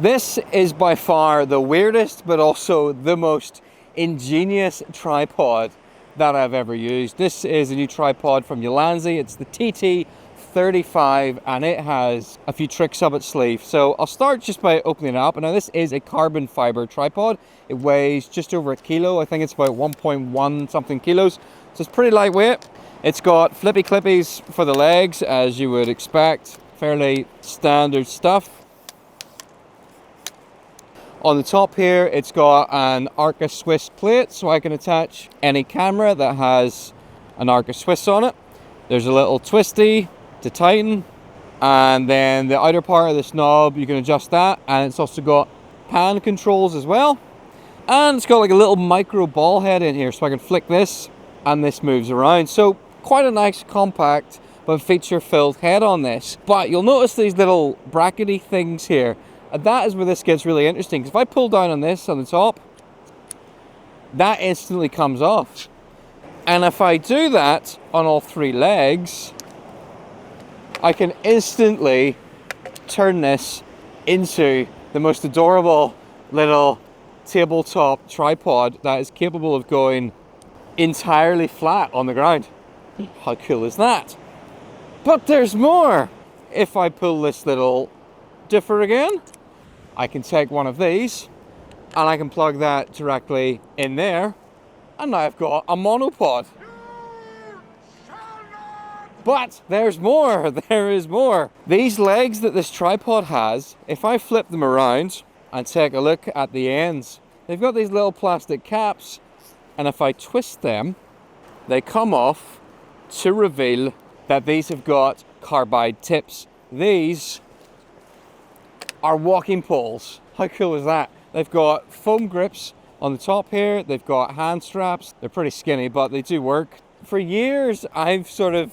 This is by far the weirdest, but also the most ingenious tripod that I've ever used. This is a new tripod from Ulanzi. It's the TT35, and it has a few tricks up its sleeve. So I'll start just by opening it up. Now this is a carbon fiber tripod. It weighs just over a kilo. I think it's about 1.1 something kilos. So it's pretty lightweight. It's got flippy clippies for the legs, as you would expect. Fairly standard stuff. On the top here, it's got an Arca Swiss plate, so I can attach any camera that has an Arca Swiss on it. There's a little twisty to tighten, and then the outer part of this knob, you can adjust that, and it's also got pan controls as well. And it's got like a little micro ball head in here, so I can flick this, and this moves around. So quite a nice, compact, but feature-filled head on this. But you'll notice these little brackety things here. And that is where this gets really interesting, because if I pull down on this on the top, that instantly comes off. And if I do that on all three legs, I can instantly turn this into the most adorable little tabletop tripod that is capable of going entirely flat on the ground. How cool is that? But there's more! If I pull this little differ again, I can take one of these and I can plug that directly in there, and now I've got a monopod. But there's more, there is more. These legs that this tripod has, if I flip them around and take a look at the ends, they've got these little plastic caps, and if I twist them, they come off to reveal that these have got carbide tips. These are walking poles. How cool is that? They've got foam grips on the top here. They've got hand straps. They're pretty skinny, but they do work. For years, I've sort of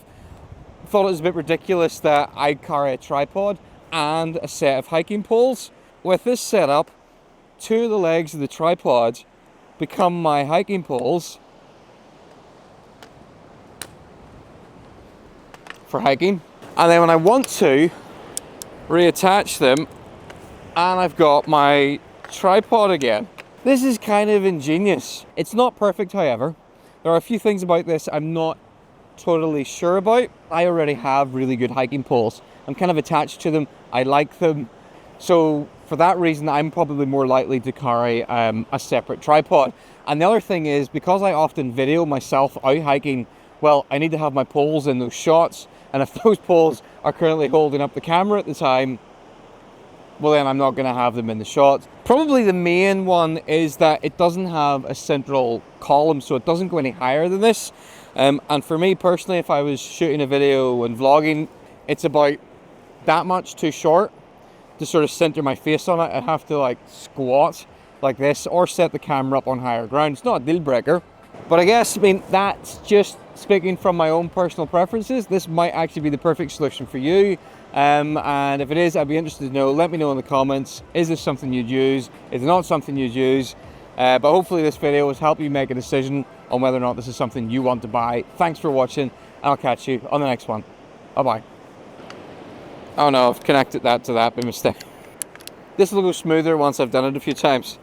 thought it was a bit ridiculous that I carry a tripod and a set of hiking poles. With this setup, two of the legs of the tripod become my hiking poles for hiking. And then when I want to reattach them, and I've got my tripod again. This is kind of ingenious. It's not perfect, however. There are a few things about this I'm not totally sure about. I already have really good hiking poles. I'm kind of attached to them. I like them. So for that reason, I'm probably more likely to carry a separate tripod. And the other thing is, because I often video myself out hiking, well, I need to have my poles in those shots. And if those poles are currently holding up the camera at the time, well then I'm not going to have them in the shot. Probably the main one is that it doesn't have a central column, so it doesn't go any higher than this. And for me personally, if I was shooting a video and vlogging, it's about that much too short to sort of center my face on it. I'd have to like squat like this or set the camera up on higher ground. It's not a deal breaker, but I guess, I mean, that's just speaking from my own personal preferences. This might actually be the perfect solution for you. And if it is, I'd be interested to know. Let me know in the comments. Is this something you'd use? Is it not something you'd use? But hopefully this video has helped you make a decision on whether or not this is something you want to buy. Thanks for watching, and I'll catch you on the next one. Bye-bye. Oh no, I've connected that to that by mistake. This will go smoother once I've done it a few times.